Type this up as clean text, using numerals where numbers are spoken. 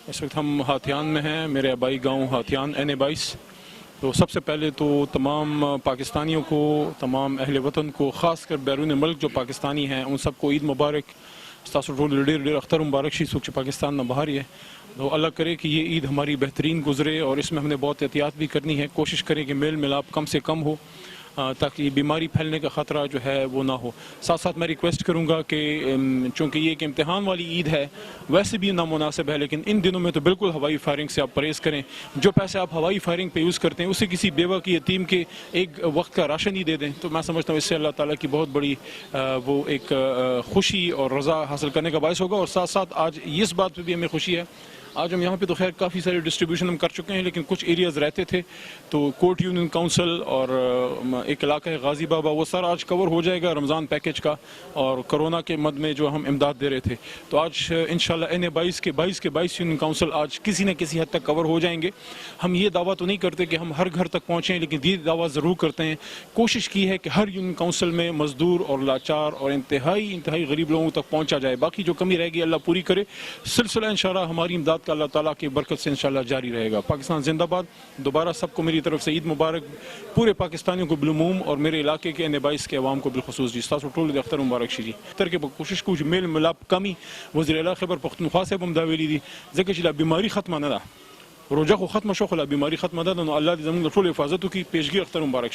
اس وقت ہم ہاتھیان میں ہیں، میرے آبائی گاؤں ہاتھیان N22۔ تو سب سے پہلے تو تمام پاکستانیوں کو، تمام اہل وطن کو، خاص کر بیرون ملک جو پاکستانی ہیں ان سب کو عید مبارک۔ ستاسو ٹول ډیر اختر مبارک شي څوک چې پاکستان نہ باہر ہی ہے۔ تو اللہ کرے کہ یہ عید ہماری بہترین گزرے، اور اس میں ہم نے بہت احتیاط بھی کرنی ہے۔ کوشش کریں کہ میل ملاپ کم سے کم ہو تاکہ یہ بیماری پھیلنے کا خطرہ جو ہے وہ نہ ہو۔ ساتھ ساتھ میں ریکویسٹ کروں گا کہ چونکہ یہ ایک امتحان والی عید ہے، ویسے بھی نامناسب ہے، لیکن ان دنوں میں تو بالکل ہوائی فائرنگ سے آپ پرہیز کریں۔ جو پیسے آپ ہوائی فائرنگ پہ یوز کرتے ہیں اسے کسی بیوہ کی یتیم کے ایک وقت کا راشن ہی دے دیں، تو میں سمجھتا ہوں اس سے اللہ تعالیٰ کی بہت بڑی وہ ایک خوشی اور رضا حاصل کرنے کا باعث ہوگا۔ اور ساتھ ساتھ آج اس بات پہ بھی ہمیں خوشی ہے، آج ہم یہاں پہ تو خیر کافی سارے ڈسٹریبیوشن ہم کر چکے ہیں، لیکن کچھ ایریاز رہتے تھے تو کوٹ یونین کونسل اور ایک علاقہ ہے غازی بابا، وہ سر آج کور ہو جائے گا رمضان پیکج کا، اور کرونا کے مد میں جو ہم امداد دے رہے تھے، تو آج انشاءاللہ N22 کے 22 یونین کونسل آج کسی نہ کسی حد تک کور ہو جائیں گے۔ ہم یہ دعویٰ تو نہیں کرتے کہ ہم ہر گھر تک پہنچیں، لیکن یہ دعویٰ ضرور کرتے ہیں، کوشش کی ہے کہ ہر یونین کونسل میں مزدور اور لاچار اور انتہائی غریب لوگوں تک پہنچا جائے۔ باقی جو کمی رہے گی اللہ پوری کرے۔ سلسلہ انشاءاللہ ہماری امداد کا اللہ تعالیٰ کی برکت سے انشاءاللہ جاری رہے گا۔ پاکستان زندہ باد۔ دوبارہ سب کو میری طرف سے عید مبارک، پورے پاکستانیوں کو بالعموم اور میرے علاقے کے N22 کے عوام کو بالخصوص جی ستاسو ټول د اختر مبارک شي جی۔ تر کې کوشش کوو چې میل ملاپ کمی وزیر اعلی خیبر پختونخوا صاحب هم دا ویلي دي، ځکه چې لا بیماری ختمه نه ده، روژه خو ختمه شو خو لا بیماری ختمه ده، نو الله دې زموږ د ټولو حفاظت وکړي۔ پیشګي اختر مبارک شي۔